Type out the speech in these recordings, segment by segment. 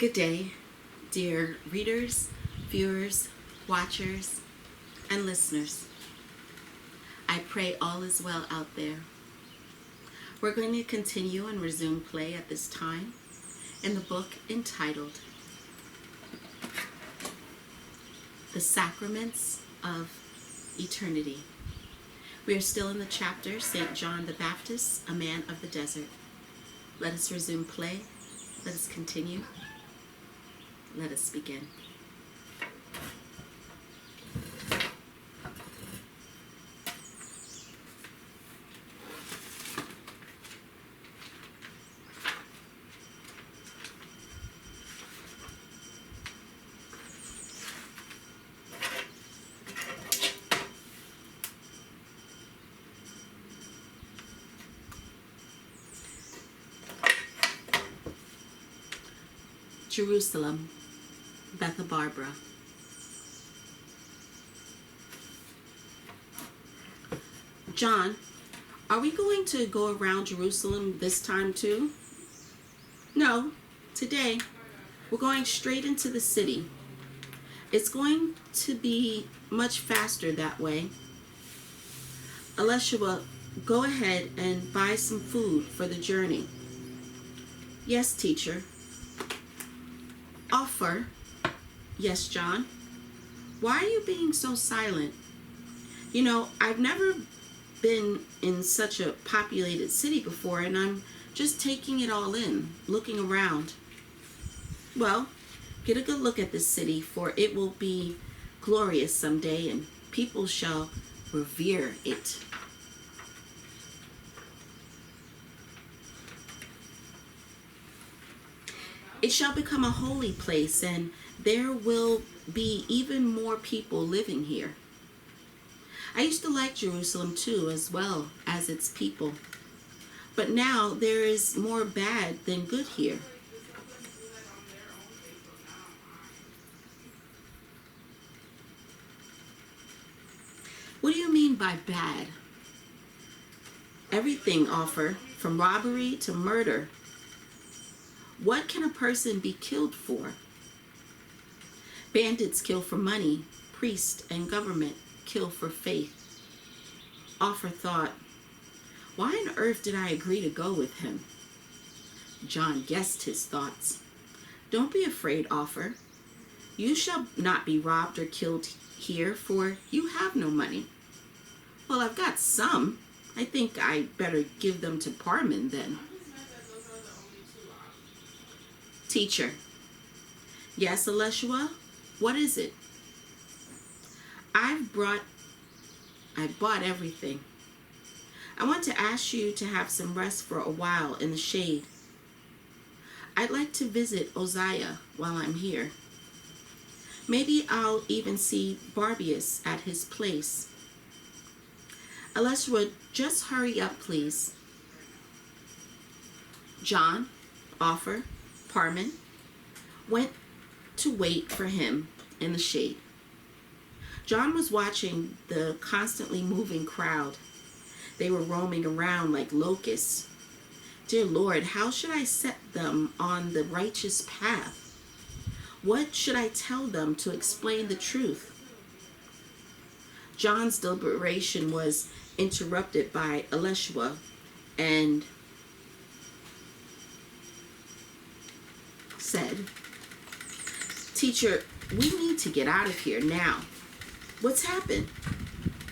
Good day, dear readers, viewers, watchers, and listeners. I pray all is well out there. We're going to continue and resume play at this time in the book entitled The Sacraments of Eternity. We are still in the chapter, St. John the Baptist, a man of the desert. Let us resume play. Let us continue. Let us begin. Jerusalem, Bethabara. John, are we going to go around Jerusalem this time too? No, today we're going straight into the city. It's going to be much faster that way. Elishua, go ahead and buy some food for the journey. Yes, teacher. Offer. Yes, John. Why are you being so silent? You know, I've never been in such a populated city before, and I'm just taking it all in, looking around. Well, get a good look at this city, for it will be glorious someday, and people shall revere it. It shall become a holy place, and there will be even more people living here. I used to like Jerusalem too, as well as its people. But now there is more bad than good here. What do you mean by bad? Everything offer, from robbery to murder. What can a person be killed for? Bandits kill for money. Priest and government kill for faith. Offer thought, why on earth did I agree to go with him? John guessed his thoughts. Don't be afraid, Offer. You shall not be robbed or killed here, for you have no money. Well, I've got some. I think I better give them to Parman then. Teacher. Yes, Elishua? What is it? I bought everything. I want to ask you to have some rest for a while in the shade. I'd like to visit Uzziah while I'm here. Maybe I'll even see Barbius at his place. Elishua, just hurry up, please. John, Offer, Parman went to wait for him in the shade. John was watching the constantly moving crowd. They were roaming around like locusts. Dear Lord, how should I set them on the righteous path? What should I tell them to explain the truth? John's deliberation was interrupted by Elishua and said, Teacher, we need to get out of here now. What's happened?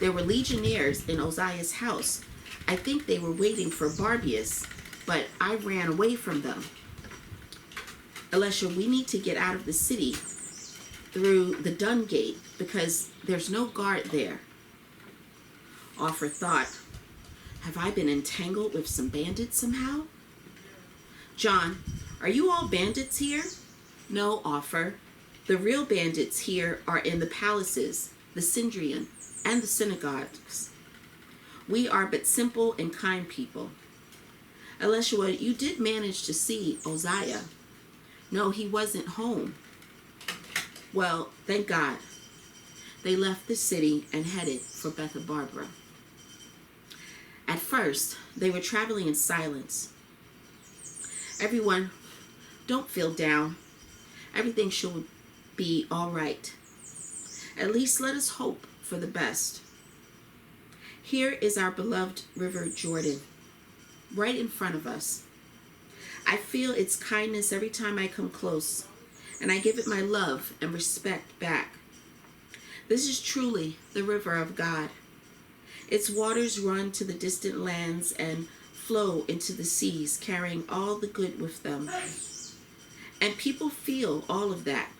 There were legionnaires in Uzziah's house. I think they were waiting for Barbius, but I ran away from them. Elisha, we need to get out of the city through the Dung Gate because there's no guard there. Offer thought, have I been entangled with some bandits somehow? John, are you all bandits here? No, Offer. The real bandits here are in the palaces, the St.John, and the synagogues. We are but simple and kind people. Elishua, you did manage to see Uzziah. No, he wasn't home. Well, thank God. They left the city and headed for Bethabara. At first, they were traveling in silence. Everyone, don't feel down. Everything shall be all right. At least let us hope for the best. Here is our beloved River Jordan, right in front of us. I feel its kindness every time I come close, and I give it my love and respect back. This is truly the river of God. Its waters run to the distant lands and flow into the seas, carrying all the good with them. And people feel all of that.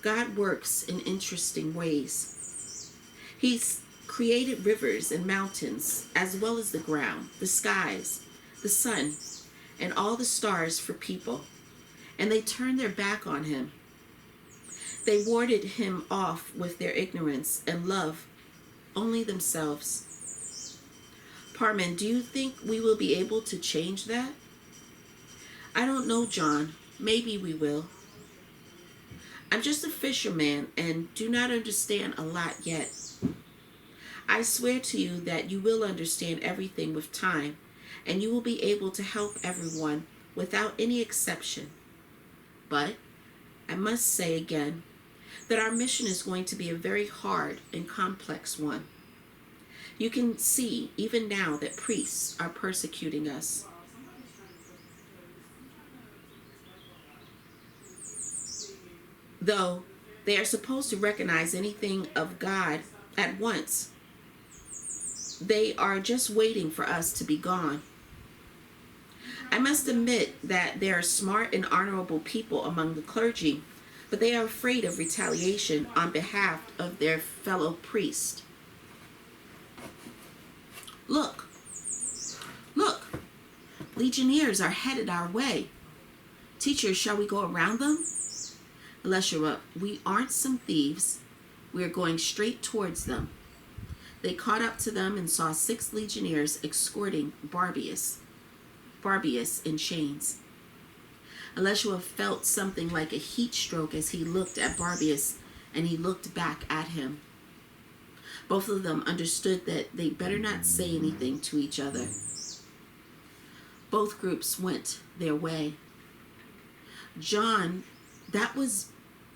God works in interesting ways. He's created rivers and mountains, as well as the ground, the skies, the sun, and all the stars for people. And they turned their back on him. They warded him off with their ignorance and love only themselves. Parman, do you think we will be able to change that? I don't know, John. Maybe we will. I'm just a fisherman and do not understand a lot yet. I swear to you that you will understand everything with time, and you will be able to help everyone without any exception. But I must say again that our mission is going to be a very hard and complex one. You can see even now that priests are persecuting us. Though they are supposed to recognize anything of God at once, they are just waiting for us to be gone. I must admit that there are smart and honorable people among the clergy, but they are afraid of retaliation on behalf of their fellow priest. Look, legionnaires are headed our way. Teacher, shall we go around them? Elishua, we aren't some thieves. We are going straight towards them. They caught up to them and saw 6 legionnaires escorting Barbius in chains. Elishua felt something like a heat stroke as he looked at Barbius, and he looked back at him. Both of them understood that they better not say anything to each other. Both groups went their way. John, that was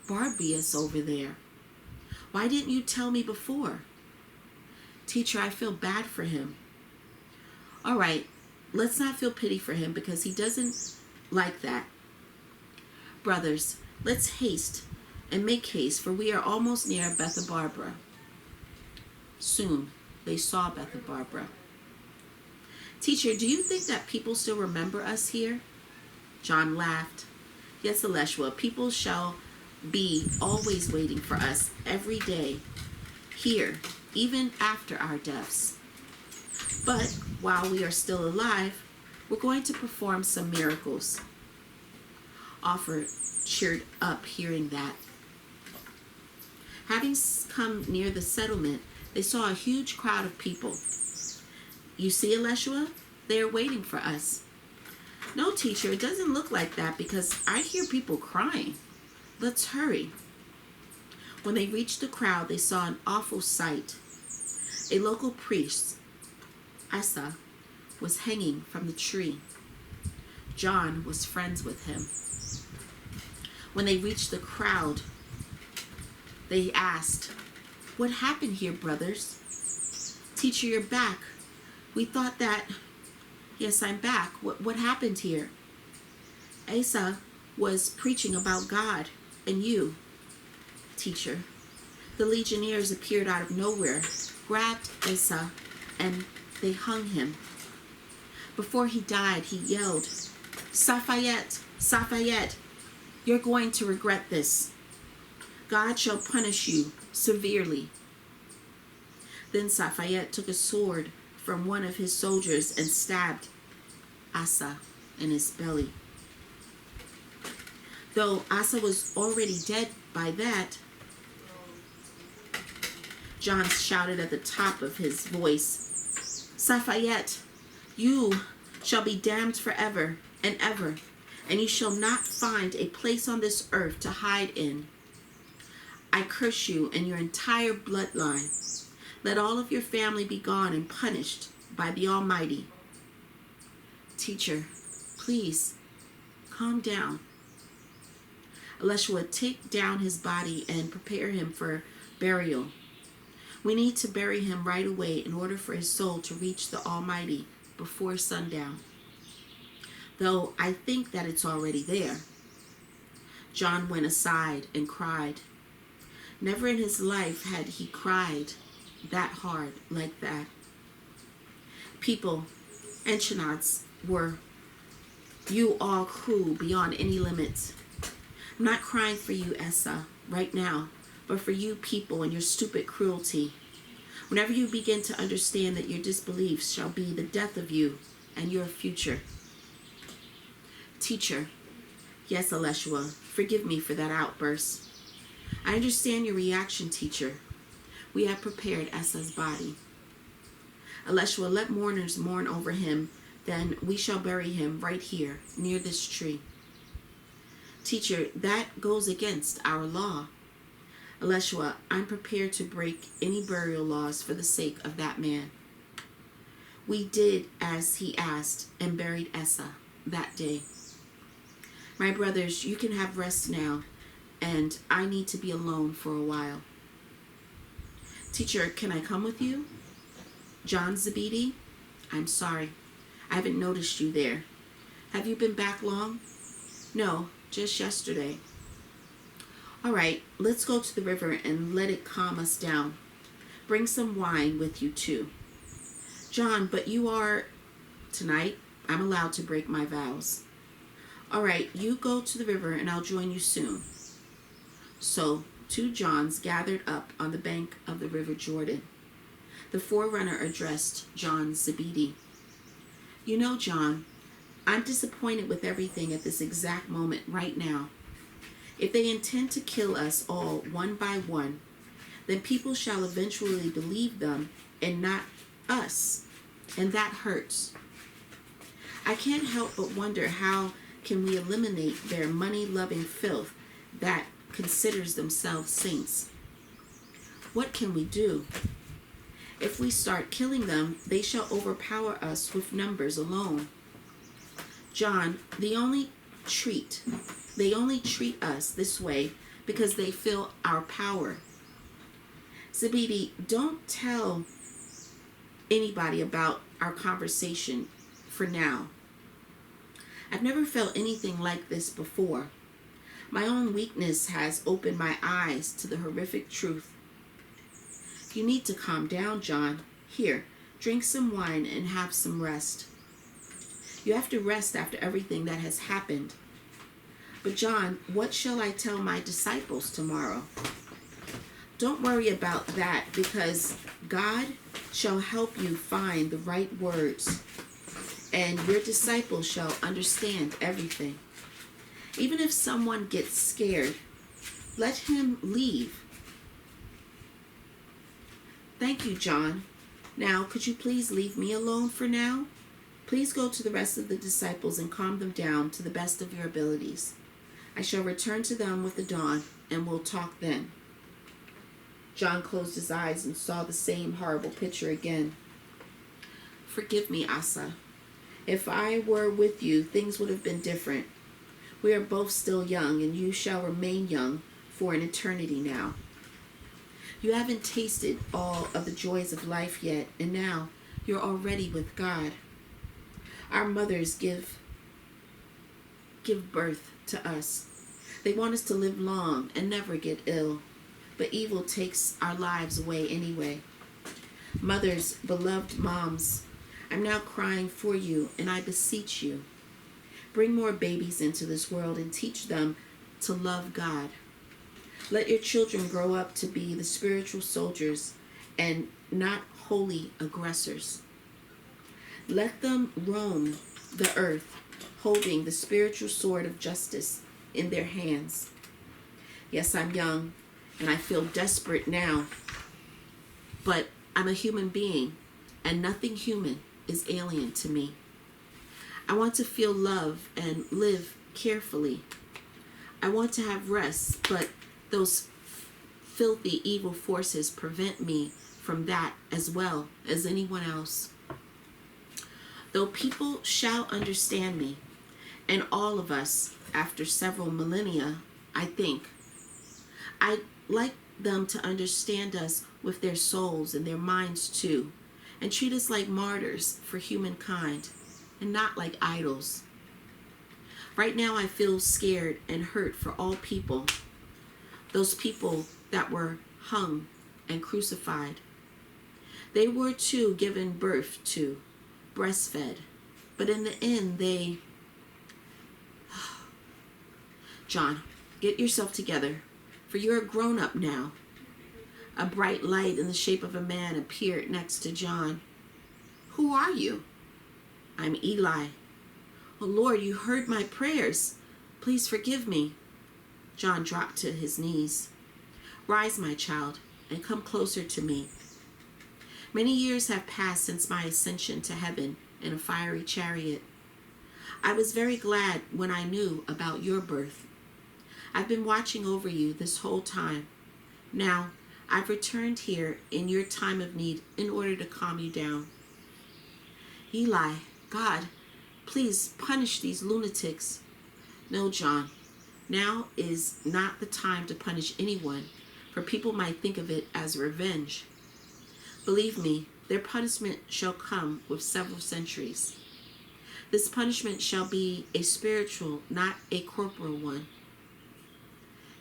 Barbius over there. Why didn't you tell me before? Teacher, I feel bad for him. All right, let's not feel pity for him because he doesn't like that. Brothers, let's haste and make haste, for we are almost near Bethabara. Soon they saw Bethabara. Teacher, do you think that people still remember us here? John laughed. Yes, Elishua, people shall be always waiting for us every day here, even after our deaths. But while we are still alive, we're going to perform some miracles. Offer cheered up hearing that. Having come near the settlement, they saw a huge crowd of people. You see, Elishua? They are waiting for us. No, teacher, it doesn't look like that because I hear people crying. Let's hurry. When they reached the crowd, they saw an awful sight. A local priest, Asa, was hanging from the tree. John was friends with him. When they reached the crowd, they asked, "What happened here, brothers?" "Teacher, you're back. We thought that..." "Yes, I'm back. What happened here?" Asa was preaching about God and you, teacher. The legionnaires appeared out of nowhere, grabbed Asa, and they hung him. Before he died, he yelled, "Safayet, Safayet, you're going to regret this. God shall punish you severely." Then Safayet took a sword from one of his soldiers and stabbed Asa in his belly. Though Asa was already dead by that, John shouted at the top of his voice, "Safayet, you shall be damned forever and ever, and you shall not find a place on this earth to hide in. I curse you and your entire bloodline. Let all of your family be gone and punished by the Almighty." Teacher, please, calm down. Elishua, take down his body and prepare him for burial. We need to bury him right away in order for his soul to reach the Almighty before sundown. Though I think that it's already there. John went aside and cried. Never in his life had he cried that hard like that. People, Enchinads, were you all cruel beyond any limits. I'm not crying for you, Essa, right now, but for you people and your stupid cruelty. Whenever you begin to understand that your disbeliefs shall be the death of you and your future. Teacher, yes, Elishua, forgive me for that outburst. I understand your reaction, teacher. We have prepared Essa's body. Elishua, let mourners mourn over him, then we shall bury him right here, near this tree. Teacher, that goes against our law. Elishua, I'm prepared to break any burial laws for the sake of that man. We did as he asked and buried Essa that day. My brothers, you can have rest now, and I need to be alone for a while. Teacher, can I come with you? John Zebedee, I'm sorry. I haven't noticed you there. Have you been back long? No, just yesterday. All right, let's go to the river and let it calm us down. Bring some wine with you too. John, but you are... Tonight, I'm allowed to break my vows. All right, you go to the river and I'll join you soon. So, 2 Johns gathered up on the bank of the river Jordan. The forerunner addressed John Zebedee. You know, John, I'm disappointed with everything at this exact moment right now. If they intend to kill us all one by one, then people shall eventually believe them and not us, and that hurts. I can't help but wonder how can we eliminate their money-loving filth that considers themselves saints. What can we do? If we start killing them, they shall overpower us with numbers alone. John, they only treat us this way because they feel our power. Zebedee, don't tell anybody about our conversation for now. I've never felt anything like this before. My own weakness has opened my eyes to the horrific truth. You need to calm down, John. Here, drink some wine and have some rest. You have to rest after everything that has happened. But John, what shall I tell my disciples tomorrow? Don't worry about that, because God shall help you find the right words, and your disciples shall understand everything. Even if someone gets scared, let him leave. Thank you, John. Now, could you please leave me alone for now? Please go to the rest of the disciples and calm them down to the best of your abilities. I shall return to them with the dawn, and we'll talk then. John closed his eyes and saw the same horrible picture again. Forgive me, Asa. If I were with you, things would have been different. We are both still young, and you shall remain young for an eternity now. You haven't tasted all of the joys of life yet, and now you're already with God. Our mothers give birth to us. They want us to live long and never get ill, but evil takes our lives away anyway. Mothers, beloved moms, I'm now crying for you, and I beseech you, bring more babies into this world and teach them to love God. Let your children grow up to be the spiritual soldiers and not holy aggressors. Let them roam the earth, holding the spiritual sword of justice in their hands. Yes, I'm young, and I feel desperate now, but I'm a human being, and nothing human is alien to me. I want to feel love and live carefully. I want to have rest, but those filthy evil forces prevent me from that as well as anyone else. Though people shall understand me, and all of us, after several millennia, I think. I like them to understand us with their souls and their minds too, and treat us like martyrs for humankind and not like idols. Right now I feel scared and hurt for all people, those people that were hung and crucified. They were too given birth to, breastfed, but in the end they... John, get yourself together, for you're a grown-up now. A bright light in the shape of a man appeared next to John. Who are you? I'm Eli. Oh Lord, you heard my prayers. Please forgive me. John dropped to his knees. Rise, my child, and come closer to me. Many years have passed since my ascension to heaven in a fiery chariot. I was very glad when I knew about your birth. I've been watching over you this whole time. Now, I've returned here in your time of need in order to calm you down. Eli, God, please punish these lunatics. No, John, now is not the time to punish anyone, for people might think of it as revenge. Believe me, their punishment shall come with several centuries. This punishment shall be a spiritual, not a corporal one.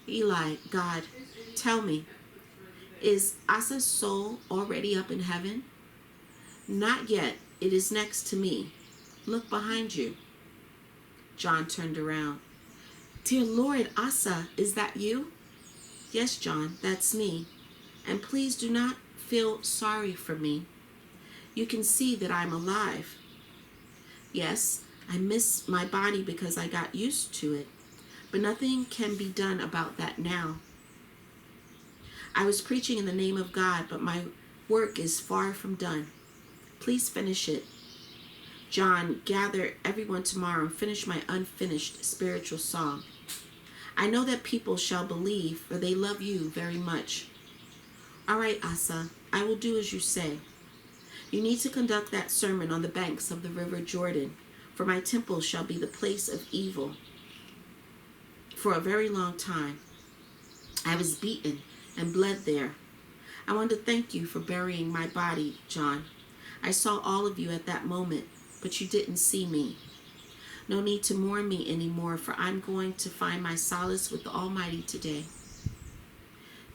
Eli, God, tell me, is Asa's soul already up in heaven? Not yet. It is next to me. Look behind you. John turned around. Dear Lord, Asa, is that you? Yes, John, that's me. And please do not feel sorry for me. You can see that I'm alive. Yes, I miss my body because I got used to it, but nothing can be done about that now. I was preaching in the name of God, but my work is far from done. Please finish it. John, gather everyone tomorrow and finish my unfinished spiritual song. I know that people shall believe, for they love you very much. All right, Asa, I will do as you say. You need to conduct that sermon on the banks of the river Jordan, for my temple shall be the place of evil. For a very long time, I was beaten and bled there. I want to thank you for burying my body, John. I saw all of you at that moment, but you didn't see me. No need to mourn me anymore, for I'm going to find my solace with the Almighty today.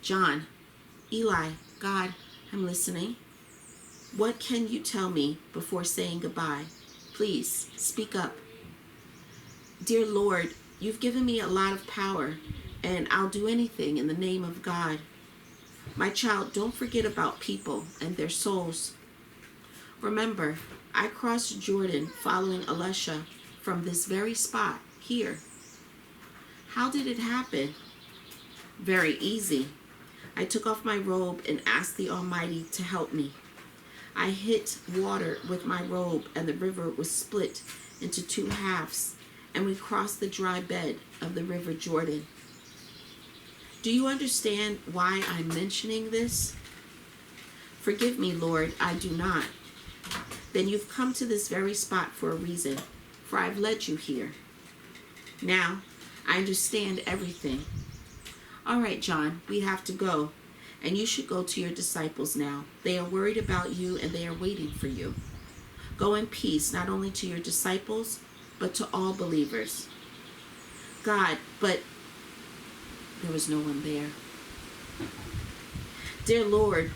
John, Eli, God, I'm listening. What can you tell me before saying goodbye? Please, speak up. Dear Lord, you've given me a lot of power, and I'll do anything in the name of God. My child, don't forget about people and their souls. Remember, I crossed Jordan following Elisha from this very spot here. How did it happen? Very easy. I took off my robe and asked the Almighty to help me. I hit water with my robe, and the river was split into two halves, and we crossed the dry bed of the river Jordan. Do you understand why I'm mentioning this? Forgive me, Lord, I do not. Then you've come to this very spot for a reason, for I've led you here. Now, I understand everything. All right, John, we have to go, and you should go to your disciples now. They are worried about you, and they are waiting for you. Go in peace, not only to your disciples, but to all believers. God, but there was no one there. Dear Lord,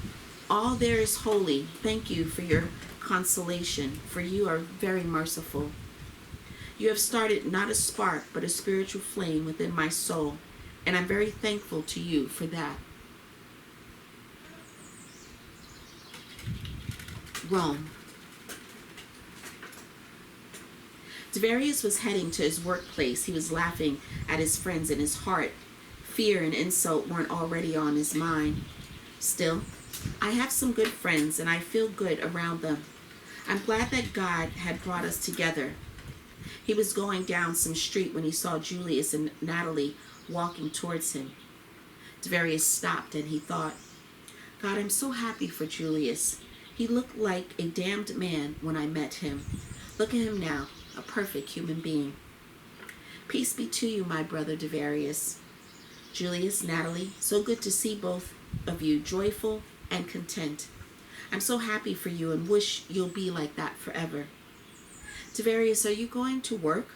all there is holy. Thank you for your consolation, for you are very merciful. You have started not a spark, but a spiritual flame within my soul, and I'm very thankful to you for that. Rome. Devarius was heading to his workplace. He was laughing at his friends in his heart. Fear and insult weren't already on his mind. Still, I have some good friends, and I feel good around them. I'm glad that God had brought us together. He was going down some street when he saw Julius and Natalie walking towards him. Devarius stopped, and he thought, God, I'm so happy for Julius. He looked like a damned man when I met him. Look at him now, a perfect human being. Peace be to you, my brother Devarius. Julius, Natalie, so good to see both of you joyful and content. I'm so happy for you and wish you'll be like that forever. Tavarius, are you going to work?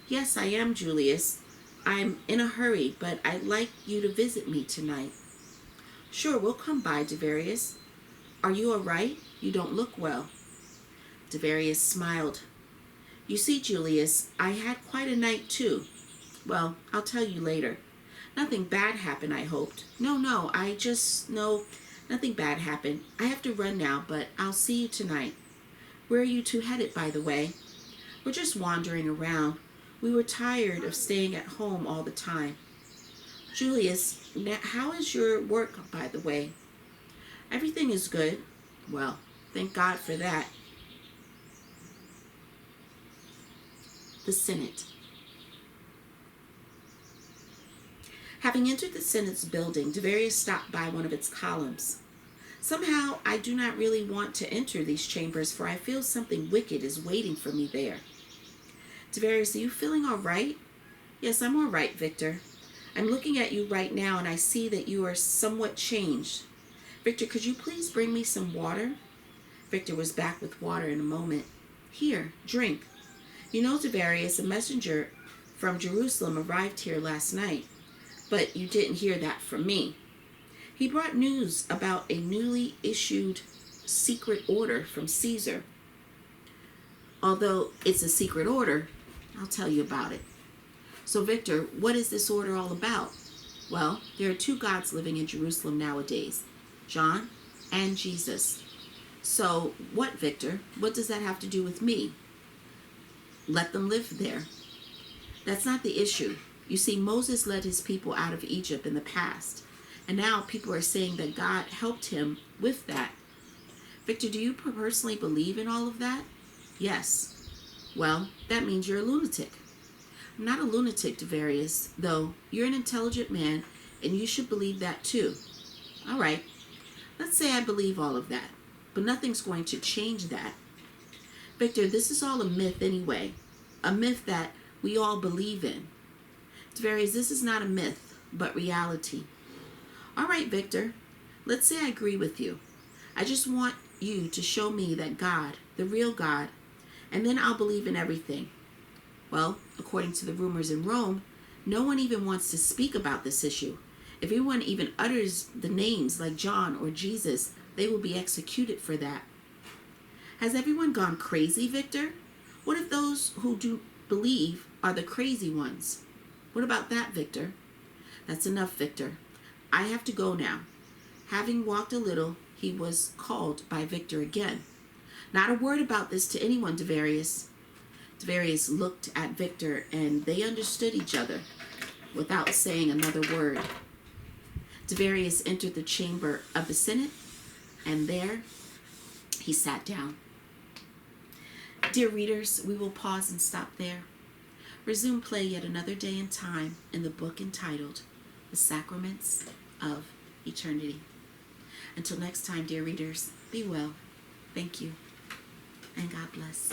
Yes, I am, Julius. I'm in a hurry, but I'd like you to visit me tonight. Sure, we'll come by, Tavarius. Are you all right? You don't look well. Tavarius smiled. You see, Julius, I had quite a night too. Well, I'll tell you later. Nothing bad happened, I hoped. No, I just, no, nothing bad happened. I have to run now, but I'll see you tonight. Where are you two headed, by the way? We're just wandering around. We were tired of staying at home all the time. Julius, how is your work, by the way? Everything is good. Well, thank God for that. The Senate. Having entered the Senate's building, Tavarius stopped by one of its columns. Somehow, I do not really want to enter these chambers, for I feel something wicked is waiting for me there. Tavarius, are you feeling all right? Yes, I'm all right, Victor. I'm looking at you right now, and I see that you are somewhat changed. Victor, could you please bring me some water? Victor was back with water in a moment. Here, drink. You know, Tavarius, a messenger from Jerusalem arrived here last night. But you didn't hear that from me. He brought news about a newly issued secret order from Caesar. Although it's a secret order, I'll tell you about it. So, Victor, what is this order all about? Well, there are two gods living in Jerusalem nowadays, John and Jesus. So, what, Victor? What does that have to do with me? Let them live there. That's not the issue. You see, Moses led his people out of Egypt in the past, and now people are saying that God helped him with that. Victor, do you personally believe in all of that? Yes. Well, that means you're a lunatic. I'm not a lunatic, Tavarius, though you're an intelligent man, and you should believe that too. All right, let's say I believe all of that, but nothing's going to change that. Victor, this is all a myth anyway, a myth that we all believe in. Tavarius, this is not a myth, but reality. All right, Victor, let's say I agree with you. I just want you to show me that God, the real God, and then I'll believe in everything. Well, according to the rumors in Rome, no one even wants to speak about this issue. If anyone even utters the names like John or Jesus, they will be executed for that. Has everyone gone crazy, Victor? What if those who do believe are the crazy ones? What about that, Victor? That's enough, Victor. I have to go now. Having walked a little, he was called by Victor again. Not a word about this to anyone, Tavarius. Tavarius looked at Victor, and they understood each other without saying another word. Tavarius entered the chamber of the Senate, and there he sat down. Dear readers, we will pause and stop there. Resume play yet another day and time in the book entitled The Sacraments of Eternity. Until next time, dear readers, be well. Thank you, and God bless.